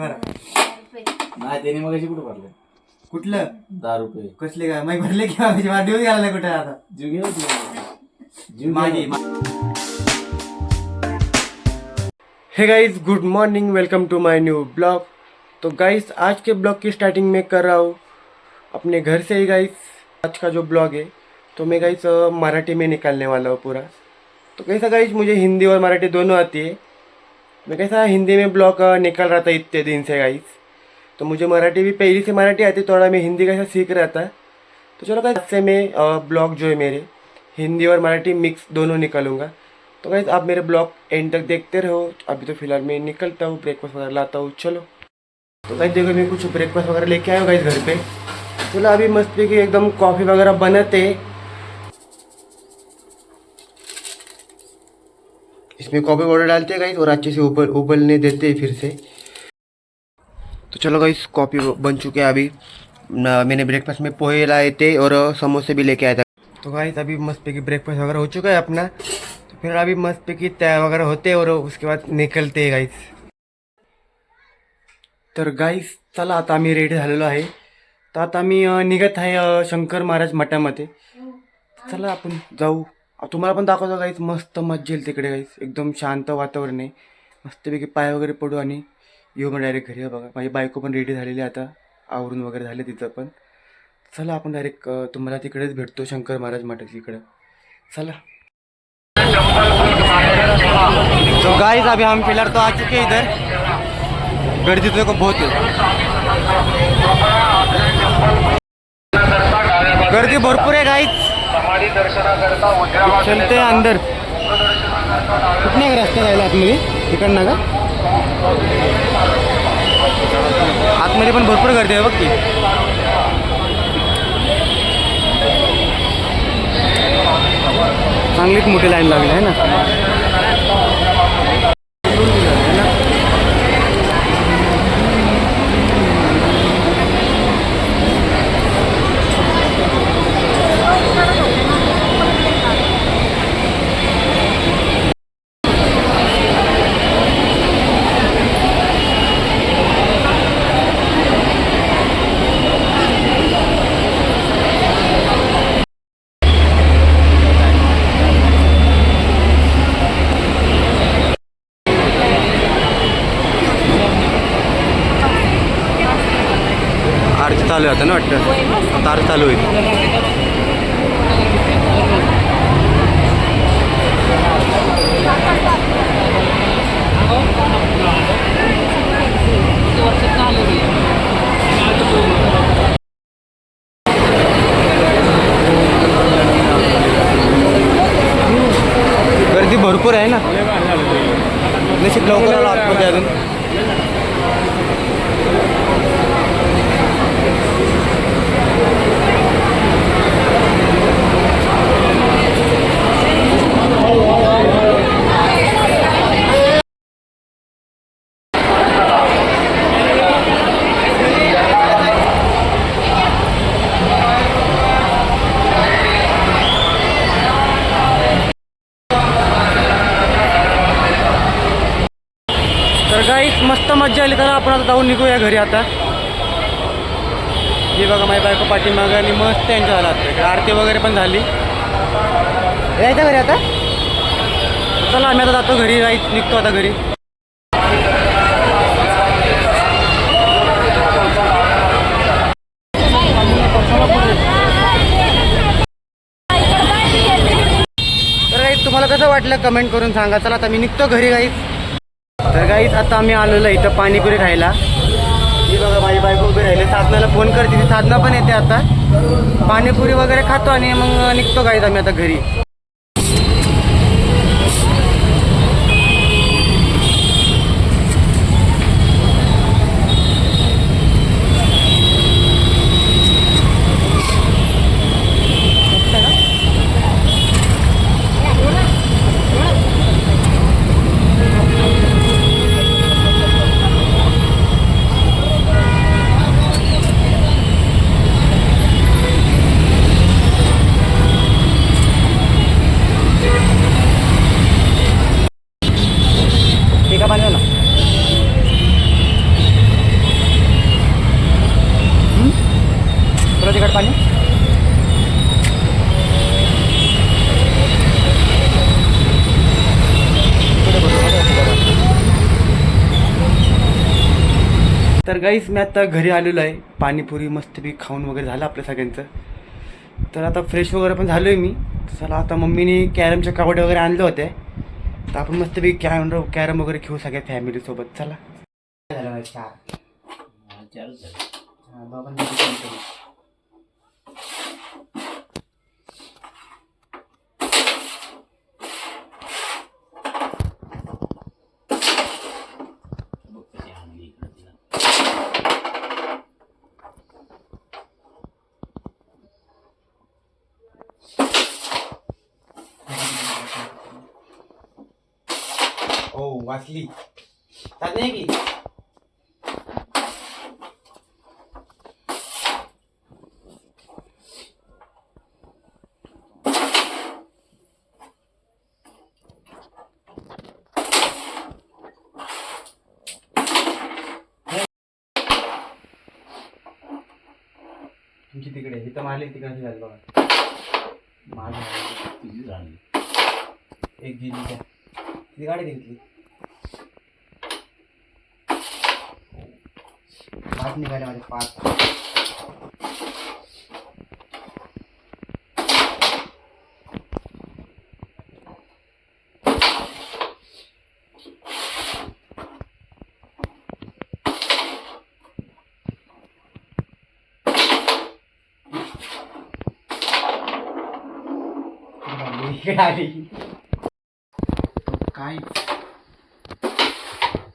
भरा. नाही त्याने मग कुठं भरले कुठलं 10 रुपये कसले काय मग भरले किंवा माझी वाढ घाला नाही कुठे आता जीव घे जीव माझी. Hey guys good morning, welcome to my new blog. तो गाइस आज के ब्लॉग की स्टार्टिंग में कर रहा हूँ अपने घर से ही. गाइस आज का जो ब्लॉग है तो मैं गाइस मराठी में निकालने वाला हूँ पूरा. तो कैसा गाइस मुझे हिंदी और मराठी दोनों आती है. मैं कैसा हिंदी में ब्लॉग निकाल रहा था इतने दिन से गाइस. तो मुझे मराठी भी पहले से मराठी आती, थोड़ा मैं हिंदी कैसा सीख रहा था. तो चलो गाइस आज से मैं ब्लॉग जो है मेरे हिंदी और मराठी मिक्स दोनों निकालूंगा. तो गाइस आप मेरे ब्लॉग एंड तक देखते रहो. अभी तो फिलहाल मैं निकलता हूँ, ब्रेकफास्ट वगैरह लाता हूँ. चलो तो गाइस देखो मैं कुछ ब्रेकफास्ट वगैरह लेके आया हूँ गाइस घर पे. चलो अभी मस्ती की एकदम कॉफ़ी वगैरह बनाते. इसमें कॉफ़ी पाउडर डालते हैं गाइस और अच्छे से उबलने देते हैं फिर से. तो चलो गाइस कॉफ़ी बन चुके हैं अभी. मैंने ब्रेकफास्ट में पोहे लाए थे और समोसे भी लेके आया था. तो गाइस अभी मस्त की ब्रेकफास्ट वगैरह हो चुका है अपना. तो फिर अभी मस्त की तयार वगैरह होते हैं और उसके बाद निकलते हैं गाइस. तर गाइस चला आता आम्ही रेडी झालेलो आहे. तर आता आम्ही निघत आहे शंकर महाराज मठामध्ये. चला आपण जाऊ. तुम्हाला पण दाखवतो गाइस, मस्त मज्जा येईल तिकडे गाइस. एकदम शांत वातावरण आहे. मस्तपैकी पाय वगैरे पडू आणि येऊ मग डायरेक्ट घरी. बघा माझी बायको पण रेडी झालेली आहे आता, आवरून वगैरे झाले तिचं पण. चला आपण डायरेक्ट तुम्हाला तिकडेच भेटतो शंकर महाराज मठाच्या इकडं. चला. तो गाइस अभी हम फिलहाल तो आ चुके हैं इधर. गर्दी तो देखो बहुत है, गर्दी भरपूर है गाइस. चलते हैं अंदर. कुठल्या रस्ता जायला आतमध्ये तिकडनं का? आतमध्ये पण भरपूर गर्दी आहे बघ की. चांगलीच मोठी लाईन लागली आहे ना. आरती चालू आहे आता ना वाटतं. आता आरती चालू होईल. गर्दी भरपूर आहे ना. निश्चित लवकर आला आतमध्ये अजून. तर गाईस मस्त मज्जा आली. तर आपण आता जाऊन निघूया घरी आता. हे बघा माझी बायको पाठीमागं आणि मस्त एन्जॉय झाला. आता आरती वगैरे पण झाली. यायचं घरी आता. चला आम्ही आता जातो घरी. गाईस निघतो आता घरी. तर गाईस तुम्हाला कसं वाटलं कमेंट करून सांगा. चला आता मी निघतो घरी गाईस. तर गाईस आता आम्ही आलेलो इथं पाणीपुरी खायला. ही बघा माझी बायको उभी राहिले. साधनाला फोन करते, ती साधना पण येते आता. पाणीपुरी वगैरे खातो आणि मग निघतो गाईस आम्ही आता घरी. तर गाईस मी आता घरी आलेलो आहे. पाणीपुरी मस्तपैकी खाऊन वगैरे झालं आपल्या सगळ्यांचं. तर आता फ्रेश वगैरे पण झालो आहे मी. चला आता मम्मीने कॅरमच्या कावड्या वगैरे आणल्या होत्या. तर आपण मस्तपैकी कॅरम वगैरे खेळू सगळ्या फॅमिलीसोबत. चला झालं माझं 4. चालूच झालं. हां बाबांनी किती केलं? बघ कशी हाणली इकडं तिला. ओ वाचली. त्यात नाही की तुमची तिकडे इथं मारली तिकडे झाली बघा. माझ्या तुझी झाली. एक गेली त्या ती गाडी घेतली. 5 निघाले माझे 5. आली काय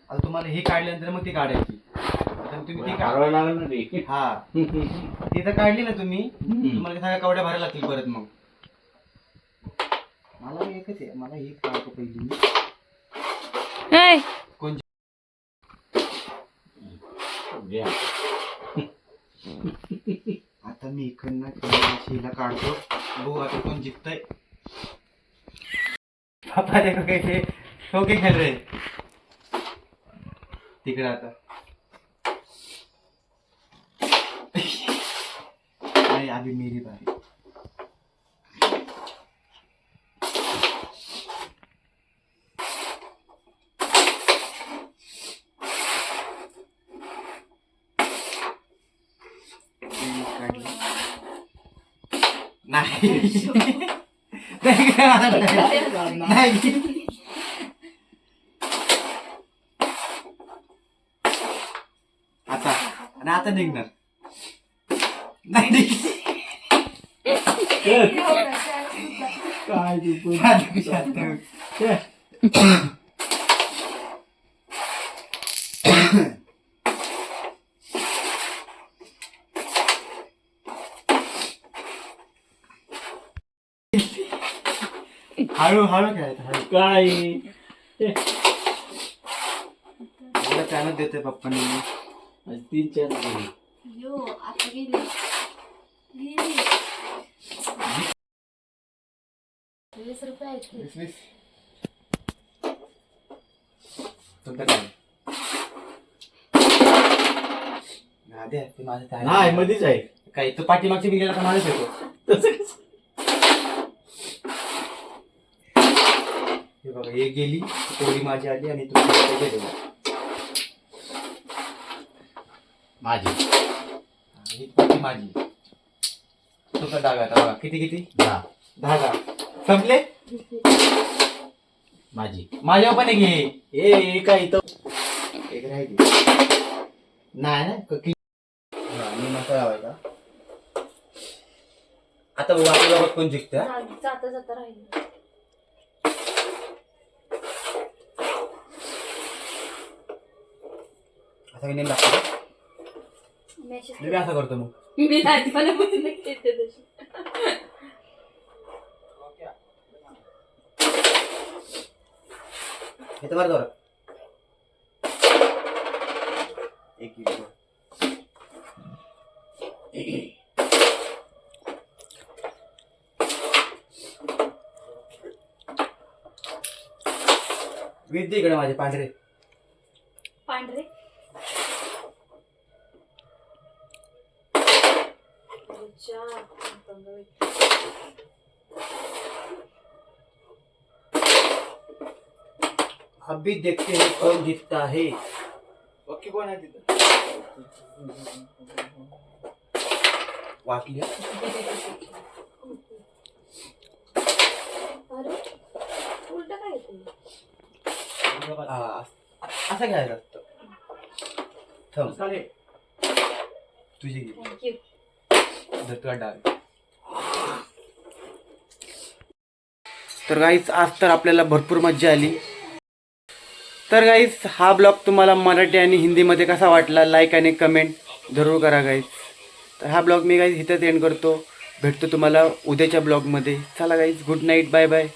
आता तुम्हाला हे काढल्यानंतर मग ती काढायची. आता तुम्ही ती हरवायला लागलं ना रे. हा ती तर काढली ना तुम्ही. तुम्हाला सगळ्या कवड्या भरायला लागतील परत. मग मला एकच आहे. मला हे काढतो पहिली मी. कोणची घे. आता मी इकडनं हिला काढतो. बघू आता कोण जिंकतंय. पापा देखो कैसे शोके खेल रहे तिकडे आता. नाही अभी मेरी बारी. नाही नाही आता आणि आता निघणार नाही. काय तू हळू हळू खेळायचं. हळू काय त्यानं देते पप्पांनी. 3-4 झाली. यो आता गेली 20 रुपयाची. तुमचं काय नादे ते माझं काय नाही मध्येच आहे. काही तो पाठीमागच्या बिघायला तर माझंच येतो. तसं कसं? हे बघा हे गेली तेवढी माझी आली आणि तुम्ही गेले. माझी ही पाठी माझी. तुमचा डाव्या आता बघा किती किती 10. 10 संपले. माझी माझ्या पण एक घे. ए काय इथं एक राहिली नाही ना मी मसाला लावायचा. आता बघू आपल्या बाबत कोण जिंकतं. जाता जाता राहिली. आता मी नेम लागतो. मेसेज मी असं करतो मग. मी लहानपणापासून खेळते तशी. हे तर बरं बरं एक वीज दे इकडे माझे पांढरे. पांढरे अच्छा अभी देखते हैं कौन जीतता है. ओके कोण आहे तिथं? वाटली अरे उलट काय येते असं घ्यायला असतं. थांब चालेल. तुझी घे. थँक्यू तुला डाळ. तर गाईस आज तर आपल्याला भरपूर मज्जा आली. तर गाईस हा ब्लॉग तुम्हाला मराठी आणि हिंदीमध्ये कसा वाटला लाईक आणि कमेंट जरूर करा गाईस. तर हा ब्लॉग मी गाईस इथंच एंड करतो. भेटतो तुम्हाला उद्याच्या ब्लॉगमध्ये. चला गाईस गुड नाईट बाय बाय.